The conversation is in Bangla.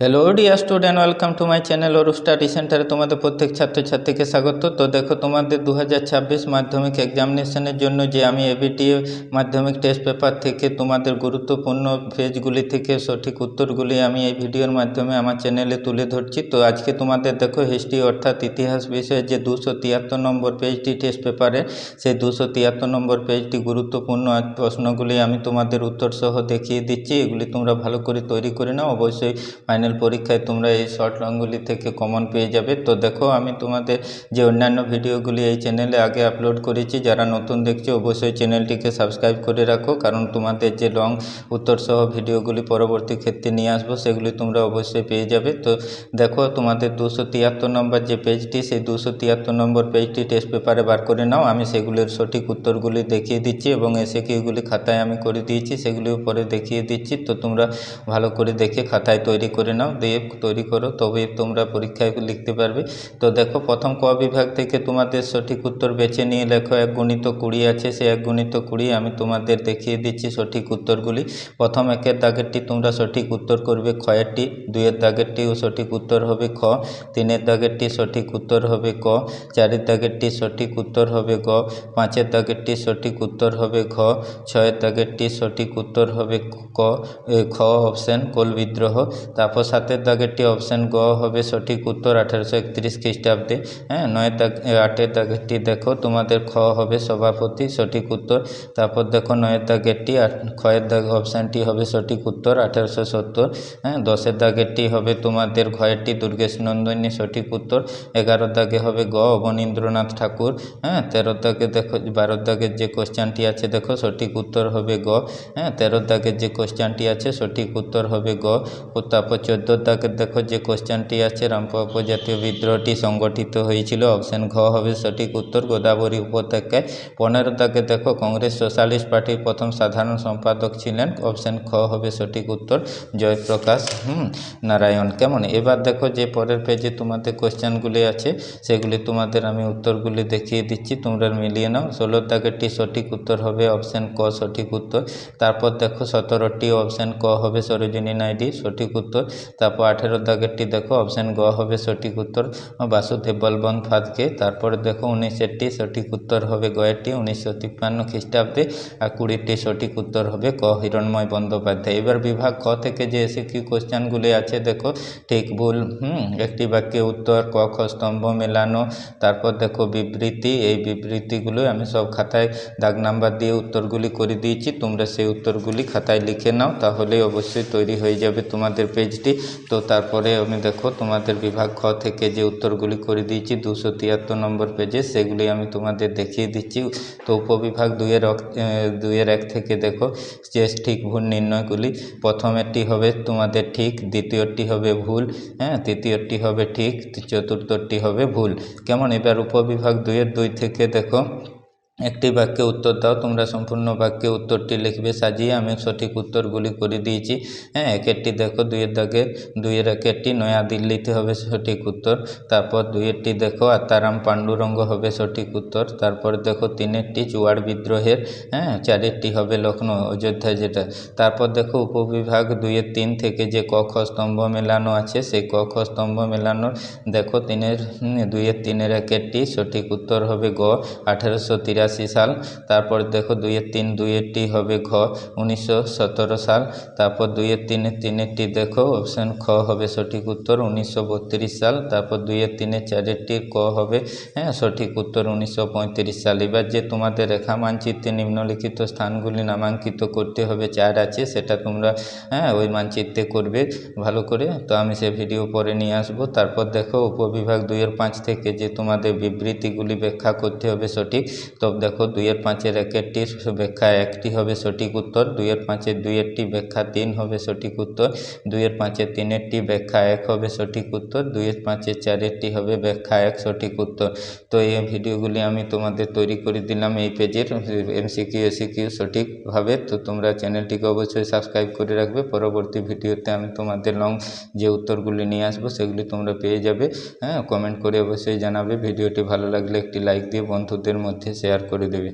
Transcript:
Hello dear student, welcome to my channel Arup study সেন্টারে তোমাদের প্রত্যেক ছাত্রছাত্রীকে স্বাগত। তো দেখো, তোমাদের 2026 মাধ্যমিক এক্সামিনেশনের জন্য যে আমি এবিটিএ মাধ্যমিক টেস্ট পেপার থেকে তোমাদের গুরুত্বপূর্ণ পেজগুলি থেকে সঠিক উত্তরগুলি আমি এই ভিডিওর মাধ্যমে আমার চ্যানেলে তুলে ধরছি। তো আজকে তোমাদের দেখো হিস্ট্রি অর্থাৎ ইতিহাস বিষয়ে যে 273 নম্বর পেজটি টেস্ট পেপারে, সেই 273 নম্বর পেজটি গুরুত্বপূর্ণ প্রশ্নগুলি আমি তোমাদের উত্তর সহ দেখিয়ে দিচ্ছি। এগুলি তোমরা ভালো করে তৈরি করে নাও, অবশ্যই ফাইনাল পরীক্ষায় তোমরা এই শর্ট লংগুলি থেকে কমন পেয়ে যাবে। তো দেখো, আমি তোমাদের যে অন্যান্য ভিডিওগুলি এই চ্যানেলে আগে আপলোড করেছি, যারা নতুন দেখছো অবশ্যই চ্যানেলটিকে সাবস্ক্রাইব করে রাখো, কারণ তোমাদের যে লং উত্তর সহ ভিডিওগুলি পরবর্তী ক্ষেত্রে নিয়ে আসবো সেগুলি তোমরা অবশ্যই পেয়ে যাবে। তো দেখো, তোমাদের 273 নম্বর যে পেজটি, সেই 273 নম্বর পেজটি টেস্ট পেপারে বার করে নাও। আমি সেগুলির সঠিক উত্তরগুলি দেখিয়ে দিচ্ছি এবং এসএকিউগুলি খাতায় আমি করে দিয়েছি, সেগুলিও পরে দেখিয়ে দিচ্ছি। তো তোমরা ভালো করে দেখে খাতায় তৈরি করে নাও, দিয়ে তৈরি করো, তবে তোমরা পরীক্ষায় লিখতে পারবে। তো দেখো, প্রথম ক বিভাগ থেকে তোমাদের সঠিক উত্তর বেছে নিয়ে লেখো। 1x20 আছে, সে 1x20 আমি তোমাদের দেখিয়ে দিচ্ছি সঠিক উত্তরগুলি। প্রথম 1-এর দাগেরটি তোমরা সঠিক উত্তর করবে খয়েরটি, 2-এর দাগেরটিও সঠিক উত্তর হবে খ, 3-এর দাগেরটি সঠিক উত্তর হবে ক, 4-এর দাগেরটি সঠিক উত্তর হবে গ, 5-এর দাগেরটি সঠিক উত্তর হবে ঘ, 6-এর দাগেরটি সঠিক উত্তর হবে খ অপশান কোল বিদ্রোহ। তারপর 7-এর দাগেরটি অপশান গ হবে সঠিক উত্তর 1831 খ্রিস্টাব্দে। 8-এর দাগেরটি দেখো তোমাদের খ হবে সভাপতি, সঠিক উত্তর। তারপর দেখো 9-এর দাগেরটি খয়ের দাগ অপশানটি হবে সঠিক উত্তর 1870। 10-এর দাগেরটি হবে তোমাদের ঘয়েরটি দুর্গেশ নন্দিনী, সঠিক উত্তর। 11-এর দাগে হবে গ অবনীন্দ্রনাথ ঠাকুর। 13-এর দাগে দেখো, 12-এর দাগের যে কোশ্চেনটি আছে দেখো সঠিক উত্তর হবে গ। 13-এর দাগের যে কোশ্চেনটি আছে সঠিক উত্তর হবে গ। তারপর 14-এর দাগের দেখো যে কোশ্চেনটি আছে, রামপুর উপজাতীয় বিদ্রোহটি সংগঠিত হয়েছিল, অপশান ঘ হবে সঠিক উত্তর গোদাবরী উপত্যকায়। 15-এর দাগে দেখো কংগ্রেস সোশ্যালিস্ট পার্টির প্রথম সাধারণ সম্পাদক ছিলেন, অপশান খ হবে সঠিক উত্তর জয়প্রকাশ নারায়ণ। কেমন? এবার দেখো যে পরের পেজে তোমাদের কোশ্চেনগুলি আছে সেগুলি তোমাদের আমি উত্তরগুলি দেখিয়ে দিচ্ছি, তোমরা মিলিয়ে নাও। 16-এর দাগেরটি সঠিক উত্তর হবে অপশান ক, সঠিক উত্তর। তারপর দেখো 17টি অপশান ক হবে সরোজিনী নাইডু, সঠিক উত্তর। তারপর 18-এর দাগেরটি দেখো অপশান গ হবে সঠিক উত্তর বাসুদেব বলবন্ত ফাদকে। তারপরে দেখো 19-এরটি সঠিক উত্তর হবে গয়েরটি 1953 খ্রিস্টাব্দে। আর 20টি সঠিক উত্তর হবে ক হিরণময় বন্দ্যোপাধ্যায়। এবার বিভাগ ক থেকে যে এসএকিউ কোশ্চেনগুলি আছে দেখো, ঠিক ভুল একটি বাক্যে উত্তর, ক খ স্তম্ভ মেলানো, তারপর দেখো বিবৃতি, এই বিবৃতিগুলো আমি সব খাতায় দাগ নাম্বার দিয়ে উত্তরগুলি করে দিয়েছি, তোমরা সেই উত্তরগুলি খাতায় লিখে নাও, তাহলে অবশ্যই তৈরি হয়ে যাবে তোমাদের পেজটি। তো তারপরে আমি দেখো তোমাদের বিভাগ খ থেকে যে উত্তরগুলি করে দিয়েছি 273 নম্বর পেজে, সেগুলি আমি তোমাদের দেখিয়ে দিচ্ছি। তো উপবিভাগ 2-এর 1 থেকে দেখো যে ঠিক ভুল নির্ণয়গুলি, প্রথমেরটি হবে তোমাদের ঠিক, দ্বিতীয়টি হবে ভুল, তৃতীয়টি হবে ঠিক, চতুর্থটি হবে ভুল। কেমন? এবার উপবিভাগ 2-এর 2 থেকে দেখো একটি বাক্যে উত্তর দাও, তোমরা সম্পূর্ণ বাক্যে উত্তরটি লিখবে সাজিয়ে, আমি সঠিক উত্তরগুলি করে দিয়েছি। একেরটি দেখো 2-এর দাগে 2-এর একেরটি নয়াদিল্লিতে হবে সঠিক উত্তর। তারপর 2-এরটি দেখো আত্মারাম পাণ্ডুরঙ্গ হবে সঠিক উত্তর। তারপর দেখো 3-এরটি চুয়াড় বিদ্রোহের, 4-এরটি হবে লখনৌ অযোধ্যা যেটা। তারপর দেখো উপবিভাগ 2-এর 3 থেকে যে ক খ স্তম্ভ মেলানো আছে, সেই ক খ স্তম্ভ মেলানোর দেখো 2-এর 3-এর একেরটি সঠিক উত্তর হবে গ 1883 সাল। তারপর দেখো 2-এর 3 2-এরটি হবে ঘ 1917 সাল। তারপর 2-এর 3-এর 3-এরটি দেখো অপশান খ হবে সঠিক উত্তর 1932 সাল। তারপর 2-এর 3-এর 4-এরটি ক হবে সঠিক উত্তর 1935 সাল। এবার যে তোমাদের রেখা মানচিত্রে নিম্নলিখিত স্থানগুলি নামাঙ্কিত করতে হবে, 4 আছে, সেটা তোমরা ওই মানচিত্রে করবে ভালো করে। তো আমি সে ভিডিও পরে নিয়ে আসবো। তারপর দেখো উপবিভাগ 2-এর 5 থেকে যে তোমাদের বিবৃতিগুলি ব্যাখ্যা করতে হবে সঠিক, তো দেখো 2-এর 5-এর একেরটির ব্যাখ্যা 1টি হবে সঠিক উত্তর, 2-এর 5-এর 2-এরটি ব্যাখ্যা 3 হবে সঠিক উত্তর, 2-এর 5-এর 3-এরটি ব্যাখ্যা 1 হবে সঠিক উত্তর, 2-এর 5-এর 4-এরটি হবে ব্যাখ্যা 1 সঠিক উত্তর। তো এই ভিডিওগুলি আমি তোমাদের তৈরি করে দিলাম এই পেজের এমসিকিউ এসিকিউ সঠিকভাবে। তো তোমরা চ্যানেলটিকে অবশ্যই সাবস্ক্রাইব করে রাখবে, পরবর্তী ভিডিওতে আমি তোমাদের লং যে উত্তরগুলি নিয়ে আসবো সেগুলি তোমরা পেয়ে যাবে। কমেন্ট করে অবশ্যই জানাবে। ভিডিওটি ভালো লাগলে একটি লাইক দিয়ে বন্ধুদের মধ্যে শেয়ার করে দেবে।